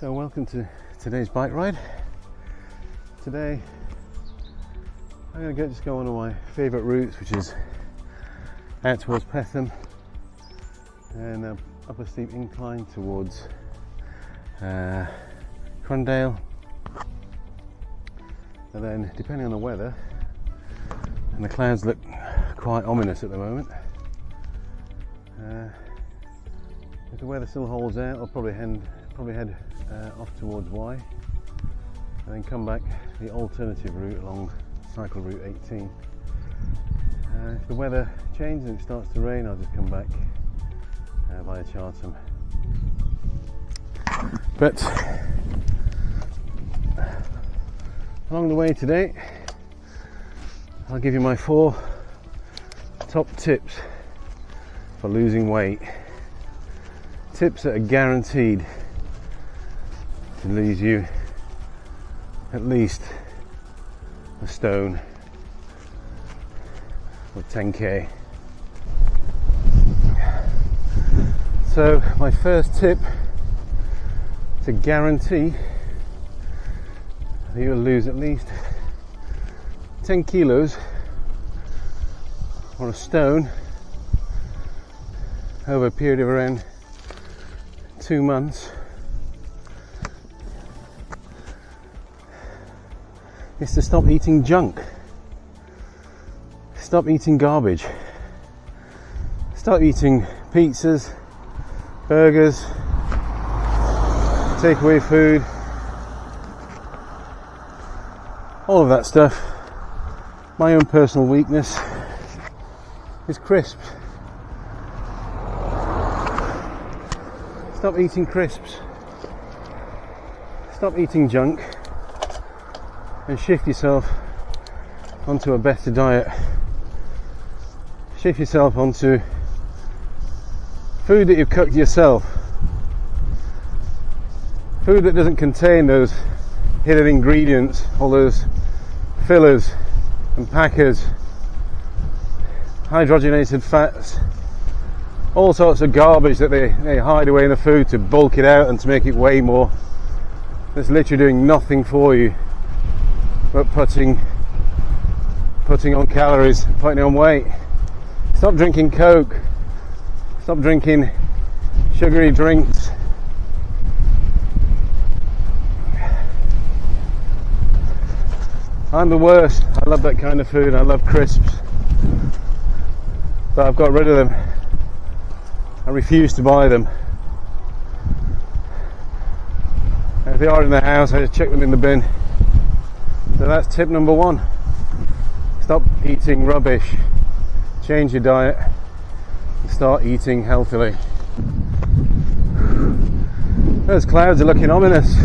So welcome to today's bike ride. Today I'm going to just go on one of my favourite routes, which is out towards Peckham and up a steep incline towards Crundale, and then depending on the weather, and the clouds look quite ominous at the moment, if the weather still holds out, I'll probably head off towards Y and then come back the alternative route along cycle route 18. If the weather changes and it starts to rain, I'll just come back via Chartham. But along the way today, I'll give you my 4 top tips for losing weight. Tips that are guaranteed to lose you at least a stone or 10k. So my first tip to guarantee that you'll lose at least 10 kilos or a stone over a period of around 2 months is to stop eating junk. Stop eating garbage. Stop eating pizzas, burgers, takeaway food, all of that stuff. My own personal weakness is crisps. Stop eating crisps. Stop eating junk and shift yourself onto a better diet. Shift yourself onto food that you've cooked yourself. Food that doesn't contain those hidden ingredients, all those fillers and packers, hydrogenated fats, all sorts of garbage that they hide away in the food to bulk it out and to make it weigh more. That's literally doing nothing for you but putting on calories, putting on weight. Stop drinking Coke. Stop drinking sugary drinks. I'm the worst. I love that kind of food. I love crisps, but I've got rid of them. I refuse to buy them. And if they are in the house, I just chuck them in the bin. So that's tip number 1. Stop eating rubbish. Change your diet and start eating healthily. Those clouds are looking ominous.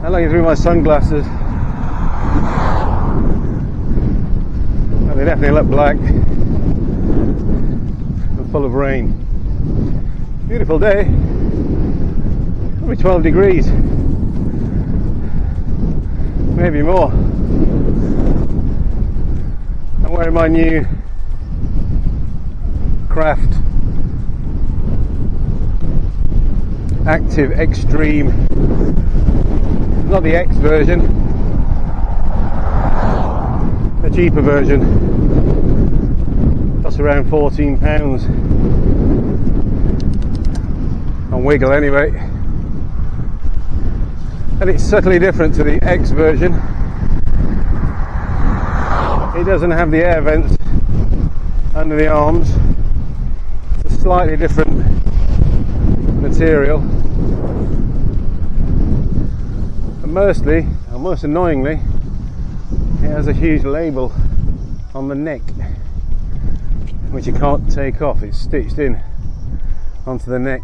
I'm looking through my sunglasses. And they definitely look black and full of rain. Beautiful day. Probably 12 degrees. Maybe more. I'm wearing my new Craft Active Extreme, not the X version, the cheaper version. Costs around £14 on Wiggle anyway. And it's subtly different to the X version. It doesn't have the air vents under the arms. It's a slightly different material. And mostly, and most annoyingly, it has a huge label on the neck, which you can't take off. It's stitched in onto the neck.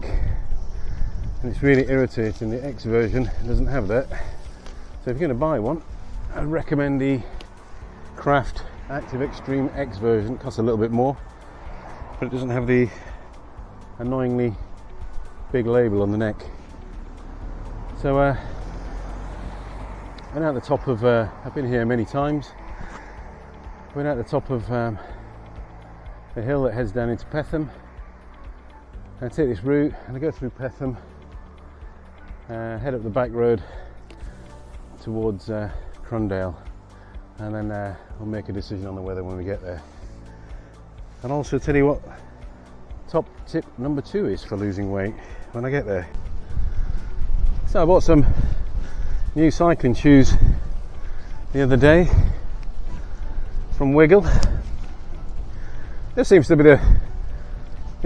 And it's really irritating. The X version doesn't have that. So if you're going to buy one, I'd recommend the Craft Active Extreme X version. It costs a little bit more, but it doesn't have the annoyingly big label on the neck. So I'm at the top of I've been here many times. We're at the top of the hill that heads down into Peckham. I take this route and I go through Petham, head up the back road towards Crundale, and then we'll make a decision on the weather when we get there. And also tell you what top tip number 2 is for losing weight when I get there. So I bought some new cycling shoes the other day from Wiggle. This seems to be the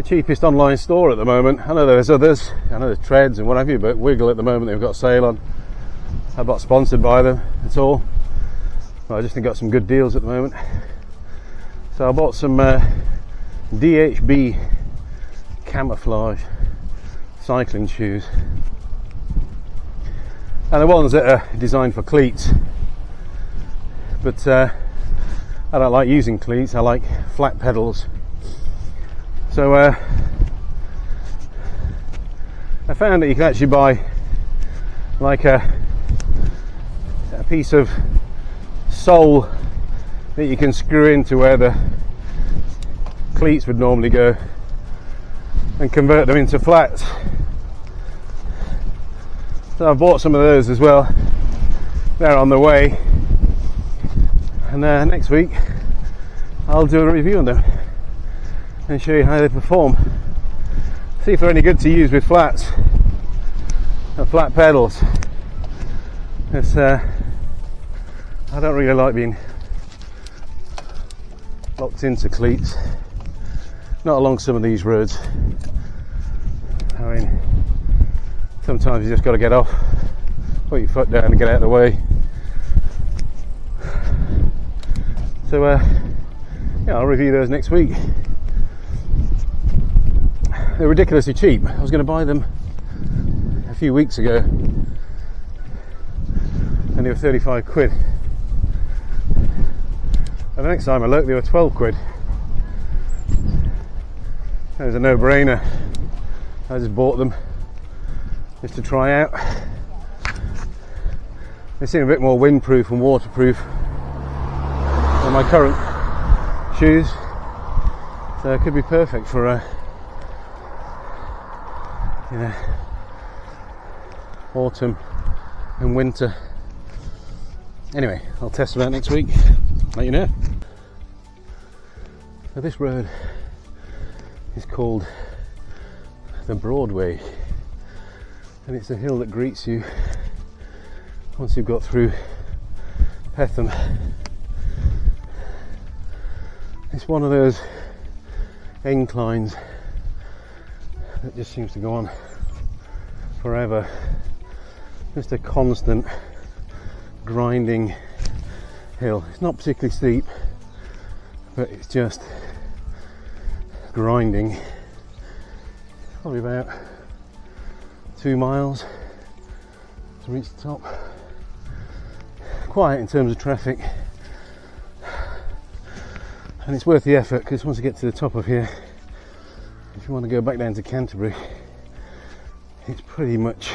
cheapest online store at the moment. I know there's others, I know there's Treads and what have you, but Wiggle at the moment, they've got a sale on. I'm not sponsored by them at all, but I just think got some good deals at the moment. So I bought some DHB camouflage cycling shoes, and the ones that are designed for cleats, but I don't like using cleats, I like flat pedals. So I found that you can actually buy like a piece of sole that you can screw into where the cleats would normally go and convert them into flats. So I bought some of those as well. They're on the way, and next week I'll do a review on them and show you how they perform. See if they're any good to use with flats and flat pedals. It's, I don't really like being locked into cleats, not along some of these roads. I mean, sometimes you just got to get off, put your foot down and get out of the way. So yeah, I'll review those next week. They're ridiculously cheap. I was going to buy them a few weeks ago and they were 35 quid. And the next time I looked, they were 12 quid. It was a no-brainer. I just bought them just to try out. They seem a bit more windproof and waterproof than my current shoes, so it could be perfect for you know, autumn and winter. Anyway, I'll test them out next week, let you know. So this road is called the Broadway, and it's a hill that greets you once you've got through Petham. It's one of those inclines that just seems to go on forever. Just a constant grinding hill. It's not particularly steep, but it's just grinding. Probably about 2 miles to reach the top. Quiet in terms of traffic, and it's worth the effort, because once you get to the top of here, if you want to go back down to Canterbury, it's pretty much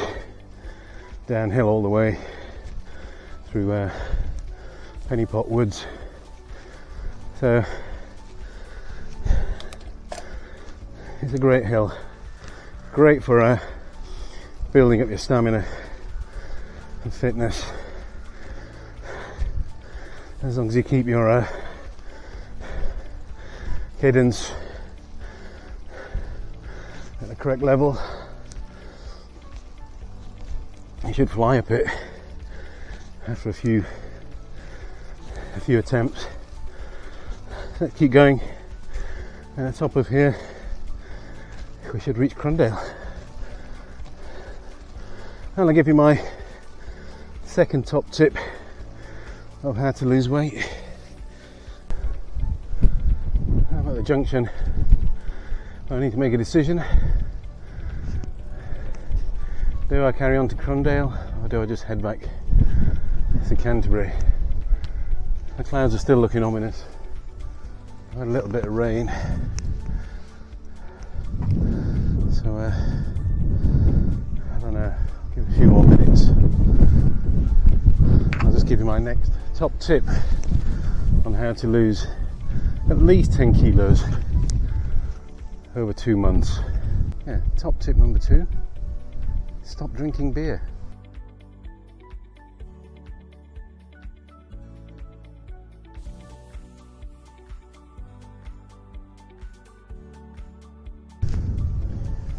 downhill all the way through Pennypot Woods. So it's a great hill, great for building up your stamina and fitness, as long as you keep your cadence at the correct level. You should fly up it after a few attempts. Let's keep going. At the top of here, we should reach Crundale. And I'll give you my second top tip of how to lose weight. I'm at the junction. I need to make a decision. Do I carry on to Crundale, or do I just head back to Canterbury? The clouds are still looking ominous. I've had a little bit of rain, so I don't know, I'll give it a few more minutes. I'll just give you my next top tip on how to lose at least 10 kilos over 2 months. Yeah, top tip number 2, stop drinking beer.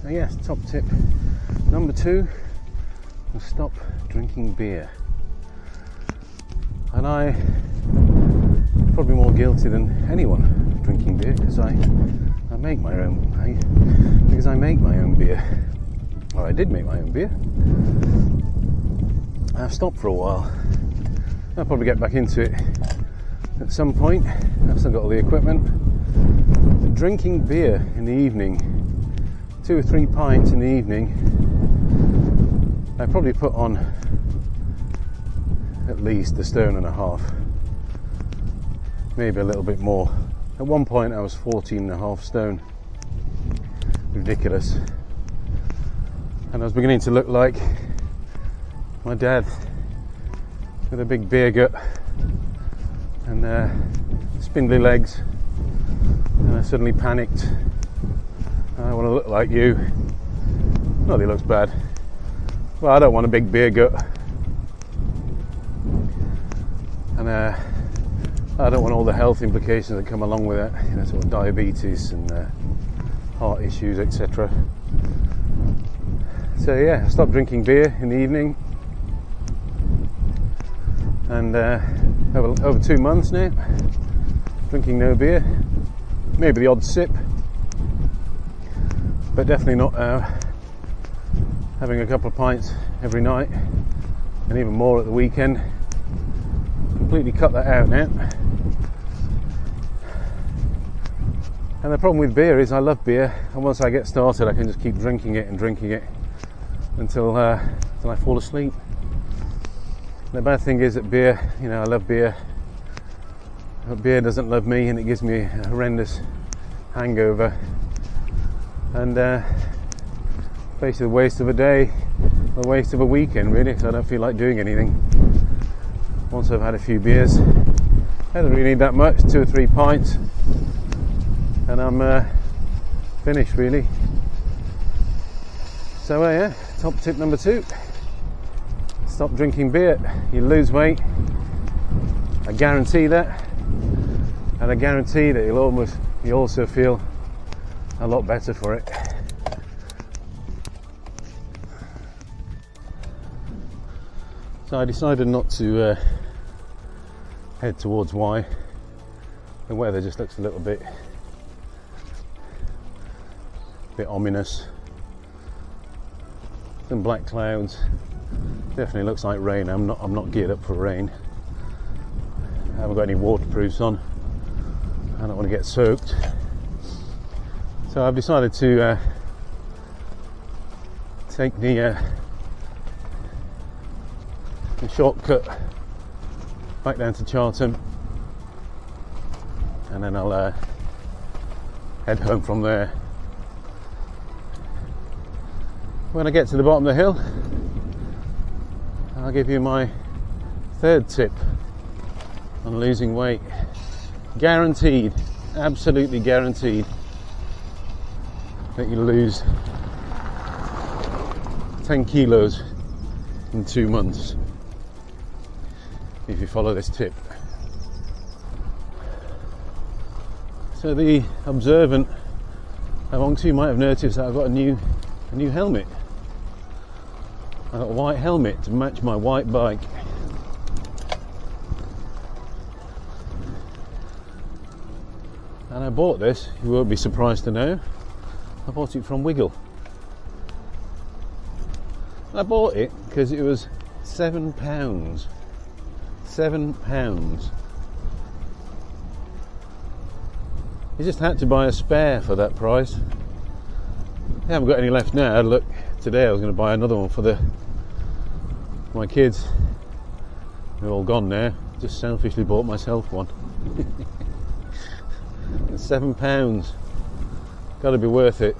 So yes, top tip number 2 was stop drinking beer. And I probably more guilty than anyone drinking beer because I make my own beer. Or I did make my own beer. I've stopped for a while. I'll probably get back into it at some point. I've still got all the equipment. But drinking beer in the evening, 2 or 3 pints in the evening, I probably put on at least 1.5 stone, maybe a little bit more. At one point I was 14.5 stone. Ridiculous. And I was beginning to look like my dad with a big beer gut and spindly legs, and I suddenly panicked. I want to look like you. Not that he looks bad. Well, I don't want a big beer gut. And I don't want all the health implications that come along with it, you know, sort of diabetes and heart issues, etc. So yeah, I stopped drinking beer in the evening, and over 2 months now, drinking no beer. Maybe the odd sip, but definitely not having a couple of pints every night, and even more at the weekend. Completely cut that out now. And the problem with beer is I love beer, and once I get started I can just keep drinking it until I fall asleep. The bad thing is that beer, you know, I love beer, but beer doesn't love me, and it gives me a horrendous hangover, and basically a waste of a day, a waste of a weekend really, because I don't feel like doing anything once I've had a few beers. I don't really need that much, 2 or 3 pints, and I'm finished really. So yeah, top tip number 2, stop drinking beer. You lose weight, I guarantee that, and I guarantee that you also feel a lot better for it. So I decided not to head towards Y. The weather just looks a little bit ominous. Some black clouds. Definitely looks like rain. I'm not geared up for rain. I haven't got any waterproofs on. I don't want to get soaked. So I've decided to take the shortcut back down to Charlton, and then I'll head home from there. When I get to the bottom of the hill, I'll give you my 3rd tip on losing weight. Guaranteed, absolutely guaranteed, that you lose 10 kilos in 2 months if you follow this tip. So the observant amongst you might have noticed that I've got a new helmet. I've got a white helmet to match my white bike. And I bought this, you won't be surprised to know, I bought it from Wiggle. I bought it because it was £7. £7. You just had to buy a spare for that price. I haven't got any left now. Look, today I was going to buy another one for my kids. They're all gone now. Just selfishly bought myself one. £7. Got to be worth it.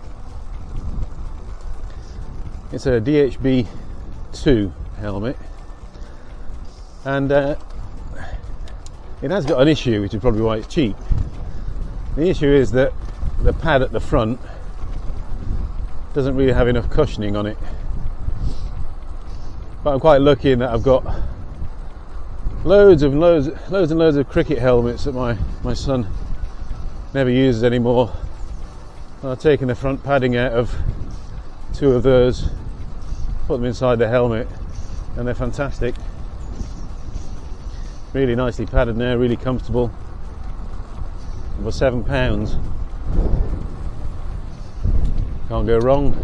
It's a DHB 2 helmet, and it has got an issue, which is probably why it's cheap. The issue is that the pad at the front doesn't really have enough cushioning on it. But I'm quite lucky in that I've got loads and loads of cricket helmets that my son never uses anymore. I've taken the front padding out of 2 of those, put them inside the helmet, and they're fantastic. Really nicely padded now, really comfortable. For £7. Can't go wrong.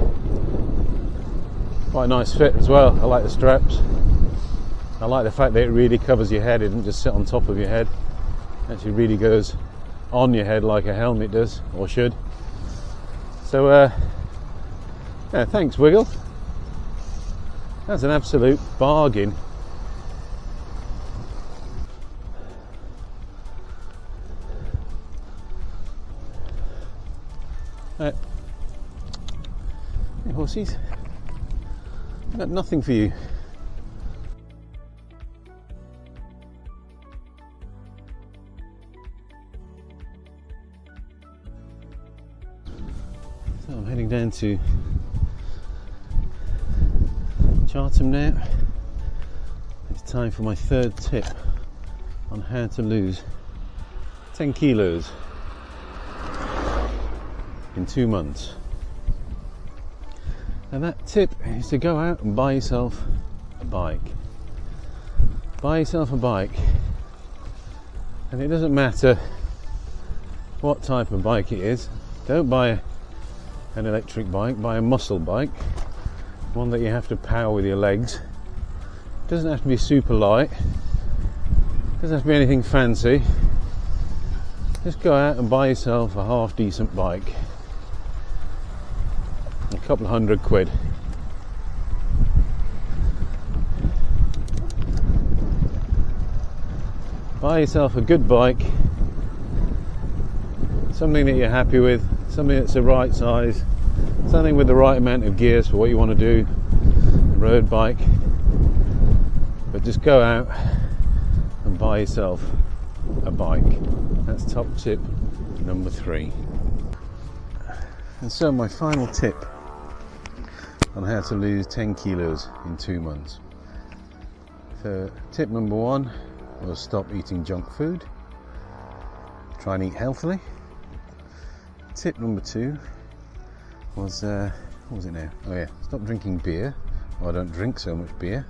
Quite a nice fit as well. I like the straps. I like the fact that it really covers your head. It doesn't just sit on top of your head. It actually really goes on your head like a helmet does, or should. So yeah, thanks Wiggle. That's an absolute bargain. Hey horsies, I've got nothing for you. So I'm heading down to Chartham now. It's time for my 3rd tip on how to lose 10 kilos in 2 months. And that tip is to go out and buy yourself a bike. Buy yourself a bike. And it doesn't matter what type of bike it is. Don't buy an electric bike, buy a muscle bike. One that you have to power with your legs. It doesn't have to be super light. It doesn't have to be anything fancy. Just go out and buy yourself a half decent bike. A couple of £100. Buy yourself a good bike, something that you're happy with, something that's the right size, something with the right amount of gears for what you want to do, a road bike. But just go out and buy yourself a bike. That's top tip number 3. And so my final tip on how to lose 10 kilos in 2 months. So tip number 1 was stop eating junk food. Try and eat healthily. Tip number 2 was, what was it now? Oh yeah, stop drinking beer. Well, I don't drink so much beer.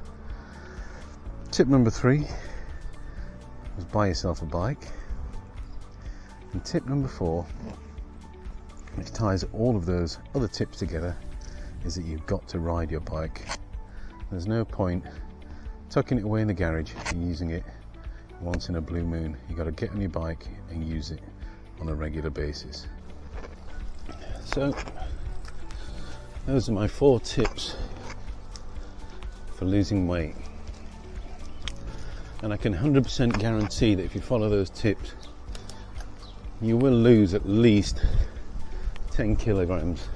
Tip number 3 was buy yourself a bike. And tip number 4, which ties all of those other tips together, is that you've got to ride your bike. There's no point tucking it away in the garage and using it once in a blue moon. You've got to get on your bike and use it on a regular basis. So those are my 4 tips for losing weight. And I can 100% guarantee that if you follow those tips, you will lose at least 10 kilograms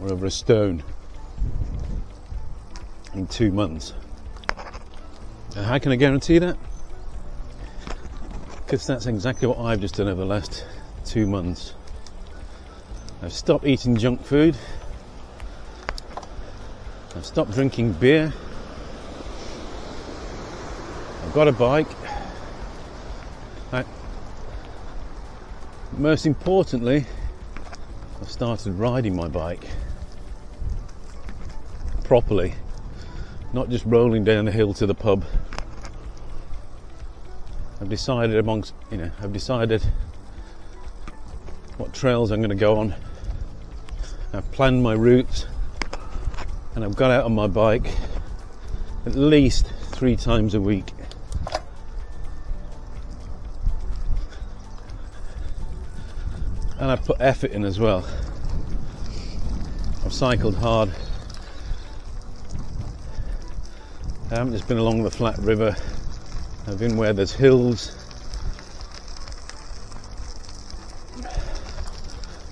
or over a stone in 2 months. And how can I guarantee that? Because that's exactly what I've just done over the last 2 months. I've stopped eating junk food. I've stopped drinking beer. I've got a bike. Most importantly, I've started riding my bike properly, not just rolling down the hill to the pub. I've decided what trails I'm going to go on. I've planned my routes, and I've got out on my bike at least 3 times a week. And I've put effort in as well. I've cycled hard. I haven't just been along the flat river. I've been where there's hills.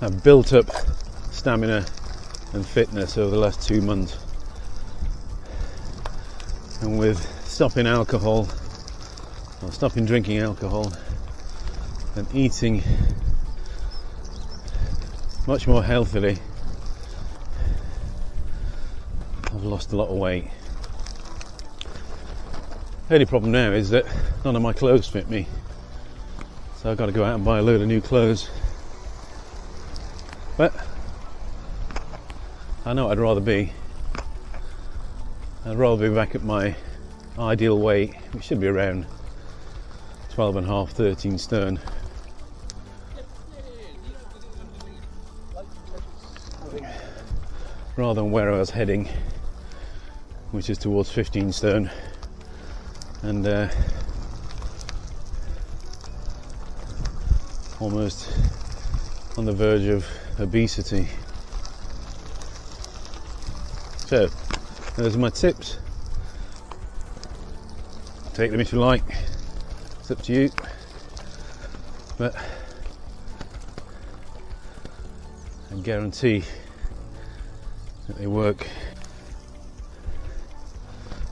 I've built up stamina and fitness over the last 2 months. And with stopping alcohol, or stopping drinking alcohol, and eating much more healthily, I've lost a lot of weight. The only problem now is that none of my clothes fit me, so I've got to go out and buy a load of new clothes. But I know what I'd rather be. I'd rather be back at my ideal weight, which should be around 12.5, 13 stone. Rather than where I was heading, which is towards 15 stone, and almost on the verge of obesity. So, those are my tips. Take them if you like, it's up to you, but I guarantee that they work.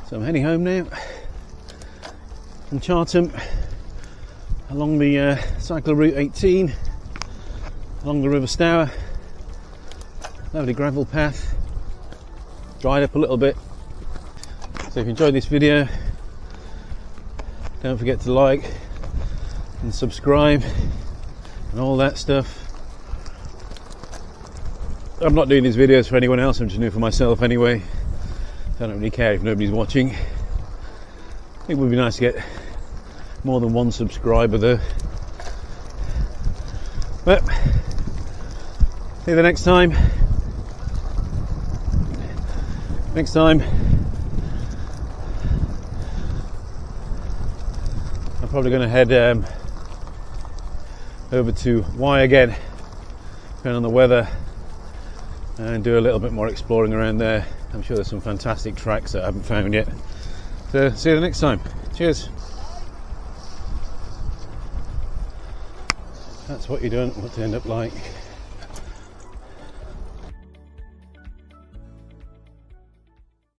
So I'm heading home now from Chartham along the cycle route 18, along the River Stour. Lovely gravel path, dried up a little bit. So if you enjoyed this video, don't forget to like and subscribe and all that stuff. I'm not doing these videos for anyone else, I'm just doing it for myself anyway. I don't really care if nobody's watching. It would be nice to get more than one subscriber though. But see you the next time. Next time I'm probably going to head over to Y again, depending on the weather, and do a little bit more exploring around there. I'm sure there's some fantastic tracks that I haven't found yet. So see you the next time. Cheers. That's what you don't want to end up like.